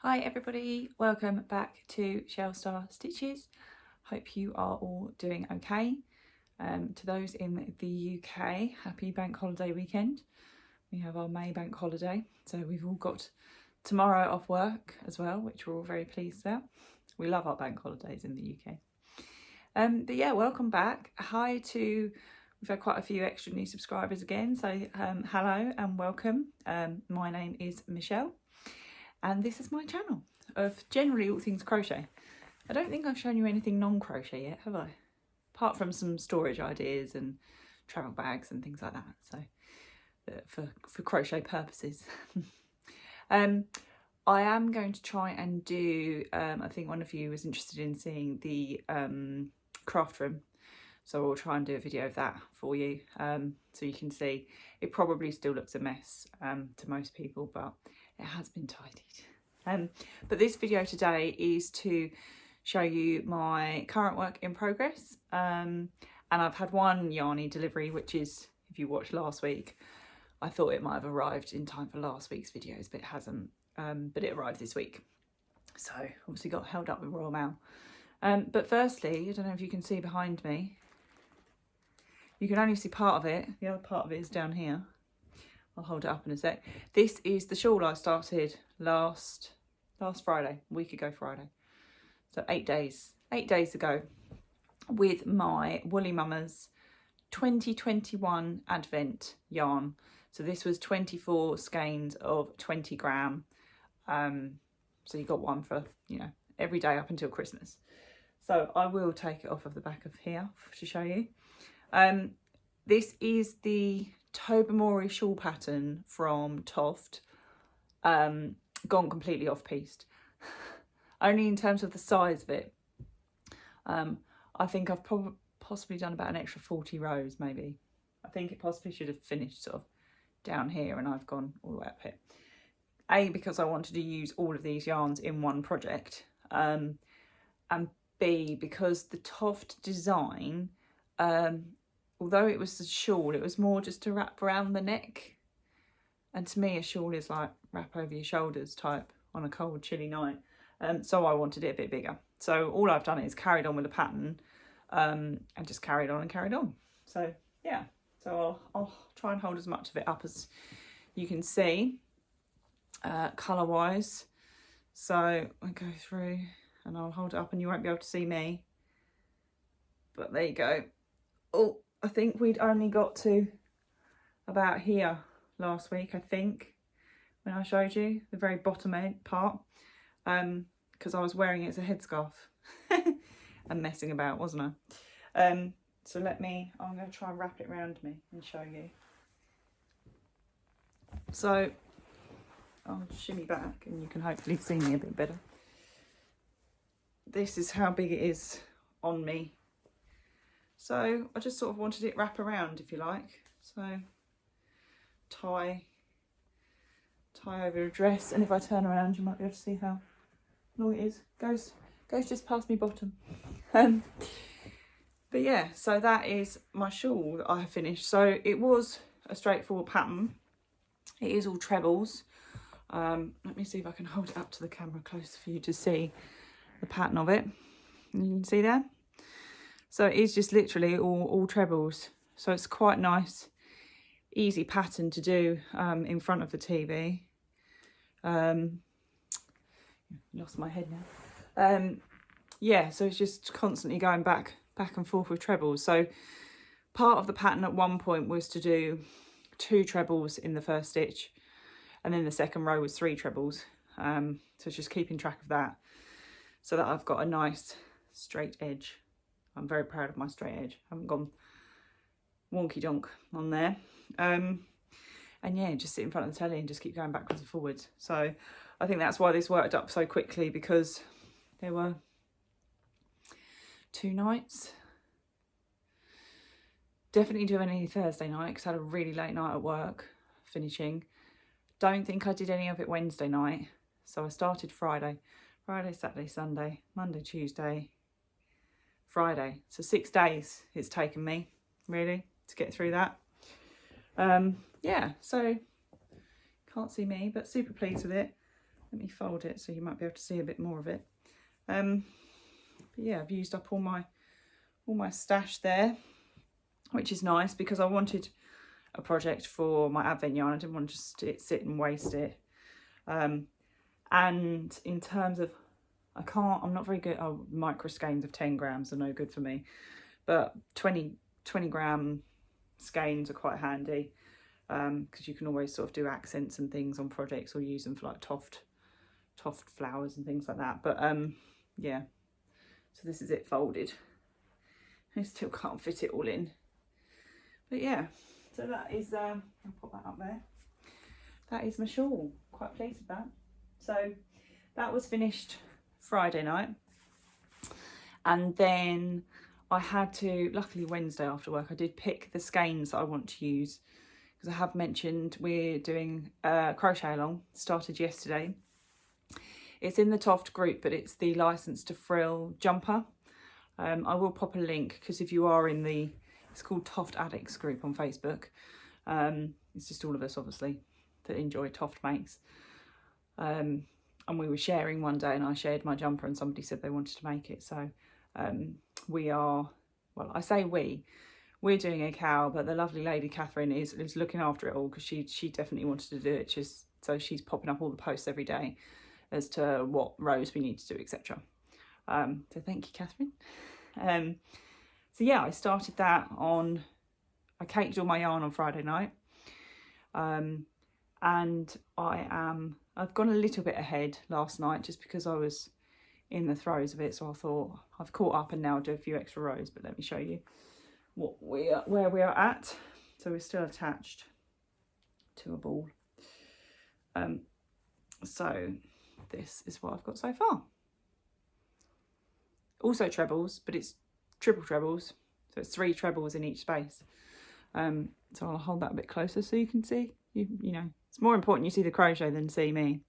Hi everybody, welcome back to Shawl Stitches. Hope you are all doing okay. To those in the UK, happy bank holiday weekend. We have our May bank holiday, so we've all got tomorrow off work as well, which we're all very pleased about. We love our bank holidays in the UK. But yeah, welcome back. We've had quite a few extra new subscribers again, so hello and welcome. My name is Michelle. And this is my channel of generally all things crochet. I don't think I've shown you anything non-crochet yet, have I? Apart from some storage ideas and travel bags and things like that. So for crochet purposes. I am going to try and do, I think one of you was interested in seeing the craft room. So we'll try and do a video of that for you. So you can see it probably still looks a mess to most people, but it has been tidied. But this video today is to show you my current work in progress. And I've had one yarny delivery, which is, if you watched last week, I thought it might have arrived in time for last week's videos, but it hasn't. But it arrived this week. So obviously got held up with Royal Mail. But firstly, I don't know if you can see behind me. You can only see part of it. The other part of it is down here. I'll hold it up in a sec. This is the shawl I started last Friday, a week ago Friday. So 8 days ago, with my Woolly Mamas 2021 Advent yarn. So this was 24 skeins of 20 gram. So you got one for, every day up until Christmas. So I will take it off of the back of here to show you. This is the Tobermory shawl pattern from Toft, gone completely off-pieced. Only in terms of the size of it. I think I've possibly done about an extra 40 rows maybe. I think it possibly should have finished sort of down here and I've gone all the way up here. A, because I wanted to use all of these yarns in one project, and B, because the Toft design, although it was a shawl, it was more just to wrap around the neck. And to me, a shawl is like wrap over your shoulders type on a cold, chilly night. So I wanted it a bit bigger. So all I've done is carried on with the pattern and just carried on and carried on. So yeah, so I'll try and hold as much of it up as you can see, colour-wise. So I go through and I'll hold it up and you won't be able to see me. But there you go. Oh, I think we'd only got to about here last week, I think, when I showed you the very bottom part, because I was wearing it as a headscarf and messing about, wasn't I? So I'm going to try and wrap it around me and show you. So I'll shimmy back and you can hopefully see me a bit better. This is how big it is on me. So I just sort of wanted it wrap around, if you like. So tie over a dress, and if I turn around you might be able to see how long it is. Goes just past my bottom. But yeah, so that is my shawl that I have finished. So it was a straightforward pattern. It is all trebles. Let me see if I can hold it up to the camera close for you to see the pattern of it. You can see there. So it is just literally all trebles. So it's quite nice, easy pattern to do in front of the TV. Lost my head now. Yeah, so it's just constantly going back and forth with trebles. So part of the pattern at one point was to do 2 trebles in the first stitch, and then the second row was 3 trebles. So it's just keeping track of that, so that I've got a nice straight edge. I'm very proud of my straight edge. I haven't gone wonky donk on there. And yeah, just sit in front of the telly and just keep going backwards and forwards. So I think that's why this worked up so quickly, because there were 2 nights. Definitely doing any Thursday night because I had a really late night at work finishing. Don't think I did any of it Wednesday night. So I started Friday, Saturday, Sunday, Monday, Tuesday, Friday. So 6 days it's taken me really to get through that. Yeah, so can't see me, but super pleased with it. Let me fold it so you might be able to see a bit more of it. But yeah, I've used up all my stash there, which is nice because I wanted a project for my Advent yarn. I didn't want to just sit and waste it. And in terms of, I'm not very good. Micro skeins of 10 grams are no good for me, but 20 gram skeins are quite handy, because you can always sort of do accents and things on projects, or use them for like Toft flowers and things like that. But yeah, so this is it folded. I still can't fit it all in, but yeah, so that is I'll put that up there. That is my shawl. Quite pleased with that. So that was finished Friday night, and then I had to, luckily Wednesday after work, I did pick the skeins that I want to use, because I have mentioned we're doing a crochet along, started yesterday. It's in the Toft group, but it's the License to Frill jumper. I will pop a link, because if you are in it's called Toft Addicts group on Facebook. It's just all of us, obviously, that enjoy Toft makes. And we were sharing one day, and I shared my jumper, and somebody said they wanted to make it. So we are, well, I say we're doing a cow, but the lovely lady Catherine is looking after it all, because she definitely wanted to do it. So she's popping up all the posts every day as to what rows we need to do, etc. So thank you, Catherine. So yeah, I started that I caked all my yarn on Friday night. And I've gone a little bit ahead last night, just because I was in the throes of it. So I thought I've caught up, and now I'll do a few extra rows, but let me show you where we are at. So we're still attached to a ball. So this is what I've got so far. Also trebles, but it's triple trebles, so it's 3 trebles in each space. So I'll hold that a bit closer so you can see. You know, it's more important you see the crochet than see me.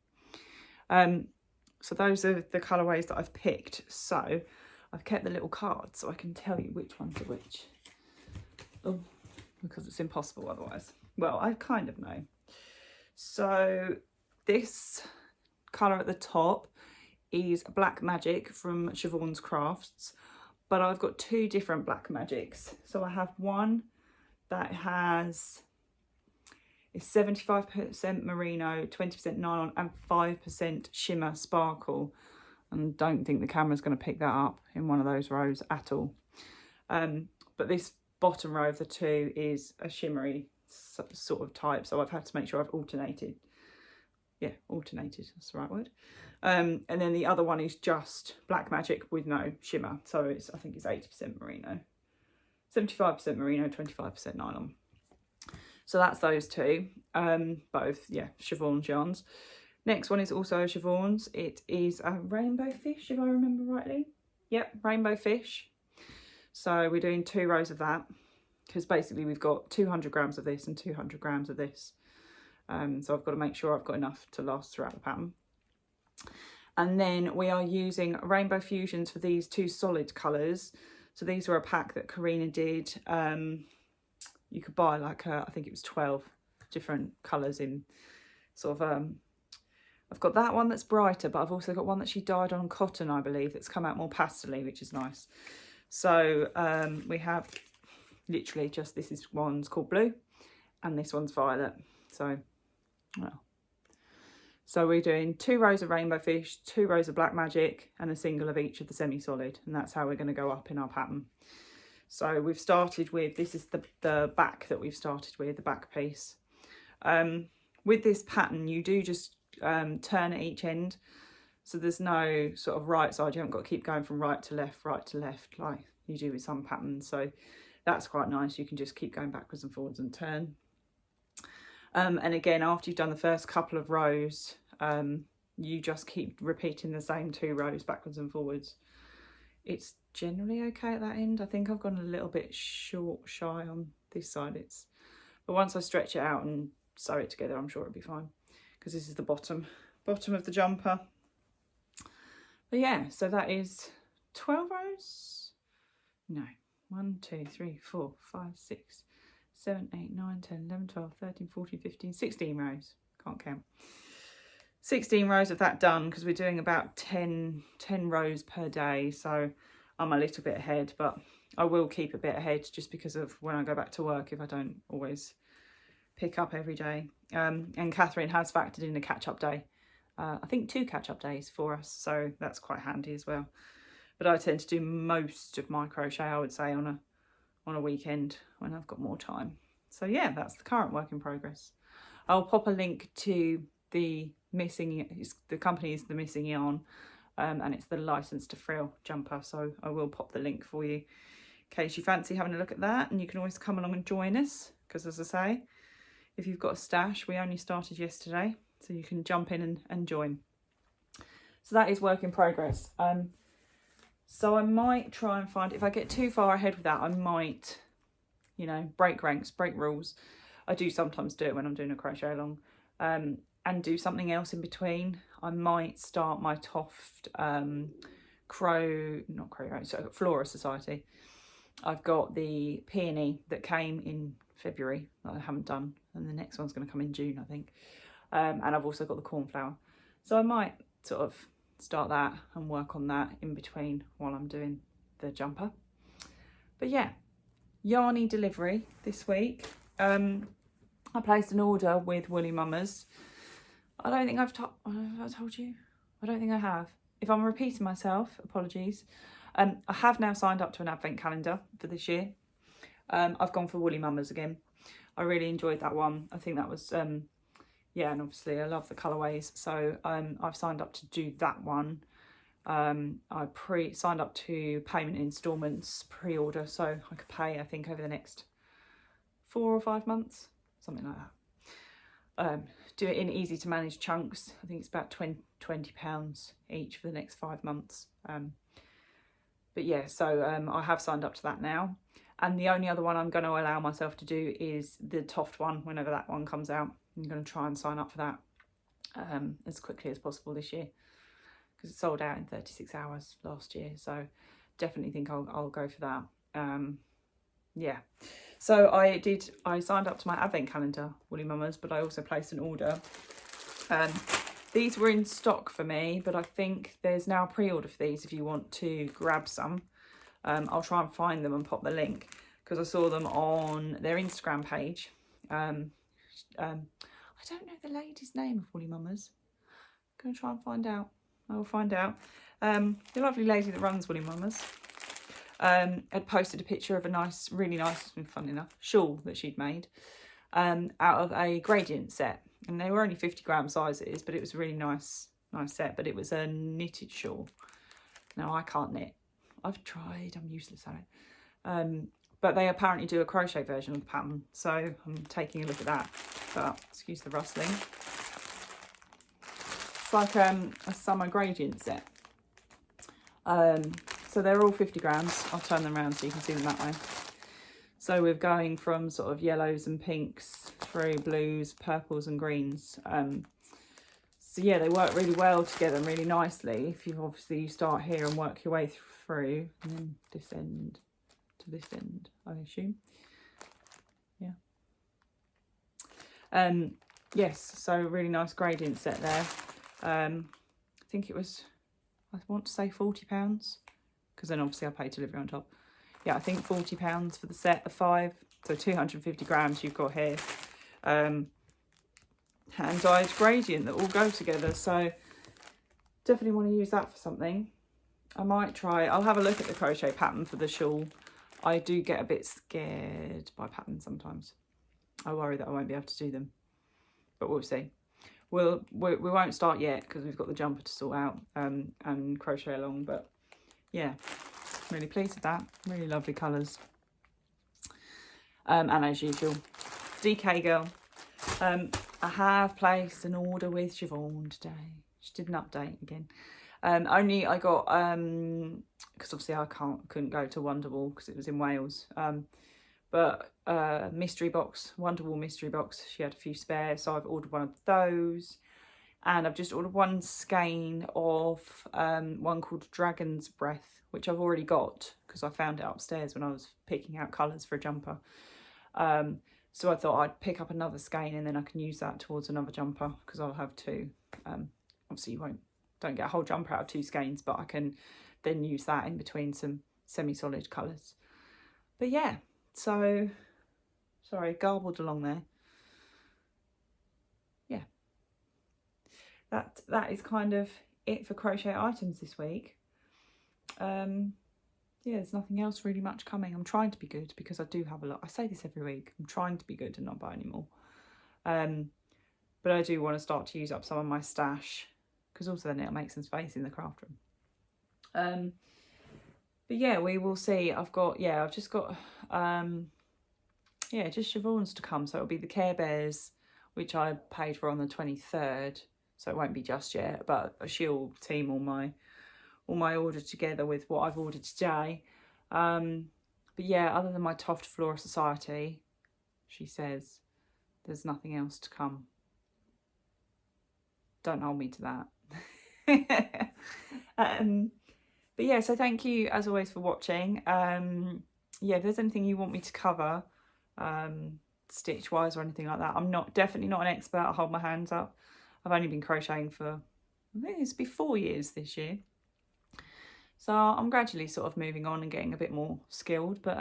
So those are the colourways that I've picked. So I've kept the little cards so I can tell you which ones are which. Oh, because it's impossible otherwise. Well, I kind of know. So this colour at the top is Black Magic from Siobhan's Crafts, but I've got 2 different Black Magics. So I have one that is 75% merino, 20% nylon, and 5% shimmer sparkle. And don't think the camera's going to pick that up in one of those rows at all. But this bottom row of the 2 is a shimmery sort of type, so I've had to make sure I've alternated. Yeah, alternated, that's the right word. And then the other one is just Black Magic with no shimmer. So I think it's 80% merino, 75% merino, 25% nylon. So that's those 2, both, yeah, Siobhan's yarns. Next one is also Siobhan's. It is a rainbow fish, if I remember rightly. Yep, rainbow fish. So we're doing 2 rows of that, because basically we've got 200 grams of this and 200 grams of this. So I've got to make sure I've got enough to last throughout the pattern. And then we are using Rainbow Fusions for these 2 solid colours. So these were a pack that Karina did. You could buy like, I think it was 12 different colours in sort of, I've got that one that's brighter, but I've also got one that she dyed on cotton, I believe, that's come out more pastel-y, which is nice. So we have literally just, one's called blue and this one's violet. So, well. So we're doing 2 rows of Rainbow Fish, 2 rows of Black Magic, and a single of each of the semi-solid. And that's how we're going to go up in our pattern. So we've started with, this is the back that we've started with, the back piece. With this pattern, you do just turn at each end. So there's no sort of right side. You haven't got to keep going from right to left like you do with some patterns. So that's quite nice. You can just keep going backwards and forwards and turn. And again, after you've done the first couple of rows, you just keep repeating the same 2 rows backwards and forwards. It's generally okay at that end. I think I've gone a little bit shy on this side. But once I stretch it out and sew it together, I'm sure it'll be fine, because this is the bottom of the jumper. But yeah, so that is 12 rows. No, 1, 2, 3, 4, 5, 6, 7, 8, 9, 10, 11, 12, 13, 14, 15, 16 rows. Can't count. 16 rows of that done, because we're doing about 10 rows per day, so I'm a little bit ahead, but I will keep a bit ahead just because of when I go back to work, if I don't always pick up every day. And Catherine has factored in a catch-up day. I think 2 catch-up days for us, so that's quite handy as well. But I tend to do most of my crochet, I would say, on a weekend when I've got more time. So yeah, that's the current work in progress. I'll pop a link to the company is the Missing Yarn, and it's the License to Frill jumper, so I will pop the link for you in case you fancy having a look at that. And you can always come along and join us, because as I say, if you've got a stash, we only started yesterday, so you can jump in and join. So that is work in progress. So I might try and find, if I get too far ahead with that, I might, you know, break ranks, break rules. I do sometimes do it when I'm doing a crochet along, and do something else in between. I might start my Toft Flora Society. I've got the peony that came in February that I haven't done, and the next one's going to come in June, I think. And I've also got the cornflower. So I might sort of start that and work on that in between while I'm doing the jumper. But yeah, yarny delivery this week. I placed an order with Woolly Mamas. I don't think have I told you? I don't think I have. If I'm repeating myself, apologies. I have now signed up to an advent calendar for this year. I've gone for Woolly Mamas again. I really enjoyed that one. I think that was, yeah, and obviously I love the colourways. So I've signed up to do that one. I signed up to payment instalments pre-order, so I could pay, I think, over the next 4 or 5 months, something like that. Do it in easy to manage chunks. I think it's about £20 each for the next 5 months. But yeah, so I have signed up to that now. And the only other one I'm going to allow myself to do is the Toft one, whenever that one comes out. I'm going to try and sign up for that as quickly as possible this year, because it sold out in 36 hours last year. So definitely think I'll go for that. Yeah. So I signed up to my advent calendar, Woolly Mamas, but I also placed an order. These were in stock for me, but I think there's now a pre-order for these if you want to grab some. I'll try and find them and pop the link, because I saw them on their Instagram page. I don't know the lady's name of Woolly Mamas. I'm going to try and find out. I will find out. The lovely lady that runs Woolly Mamas had posted a picture of a really nice, fun enough, shawl that she'd made out of a gradient set. And they were only 50-gram sizes, but it was a really nice set. But it was a knitted shawl. Now, I can't knit. I've tried. I'm useless at it. But they apparently do a crochet version of the pattern. So I'm taking a look at that. But excuse the rustling. It's like a summer gradient set. So they're all 50 grams. I'll turn them around so you can see them that way. So we're going from sort of yellows and pinks through blues, purples and greens. So yeah, they work really well together and really nicely. If you start here and work your way through, and then this end to this end, I assume. Yeah. Yes, so really nice gradient set there. I think it was, I want to say £40, because then obviously I pay delivery on top. Yeah, I think £40 for the set of 5, so 250 grams you've got here. Hand-dyed gradient that all go together, so definitely want to use that for something. I might try, I'll have a look at the crochet pattern for the shawl. I do get a bit scared by patterns sometimes. I worry that I won't be able to do them, but we'll see. We won't start yet because we've got the jumper to sort out and crochet along, but yeah, really pleased with that. Really lovely colours. And as usual, DK girl. I have placed an order with Siobhan today. She did an update again. Only I got, because obviously I couldn't go to Wonderwall because it was in Wales. But mystery box, Wonderwall mystery box. She had a few spare, so I've ordered one of those. And I've just ordered one skein of one called Dragon's Breath, which I've already got because I found it upstairs when I was picking out colours for a jumper. So I thought I'd pick up another skein and then I can use that towards another jumper, because I'll have two. Obviously you don't get a whole jumper out of two skeins, but I can then use that in between some semi-solid colours. But yeah, so sorry, garbled along there. Yeah, that is kind of it for crochet items this week. Yeah, there's nothing else really much coming. I'm trying to be good, because I do have a lot. I say this every week. I'm trying to be good and not buy any more. But I do want to start to use up some of my stash, because also then it'll make some space in the craft room. But yeah, we will see. I've just got just chevrons to come. So it'll be the Care Bears, which I paid for on the 23rd. So it won't be just yet, but she'll team all my order together with what I've ordered today. But yeah, other than my Toft Flora Society, she says there's nothing else to come. Don't hold me to that. But yeah, so thank you as always for watching. Yeah, if there's anything you want me to cover, stitch wise or anything like that, I'm definitely not an expert. I'll hold my hands up. I've only been crocheting for, I think it's been 4 years this year. So I'm gradually sort of moving on and getting a bit more skilled, but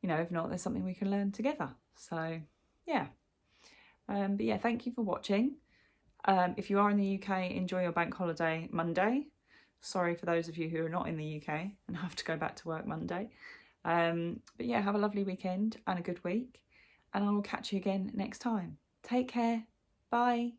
you know, if not, there's something we can learn together. So yeah. But yeah, thank you for watching. If you are in the UK, enjoy your bank holiday Monday. Sorry for those of you who are not in the UK and have to go back to work Monday. But yeah, have a lovely weekend and a good week, and I will catch you again next time. Take care. Bye.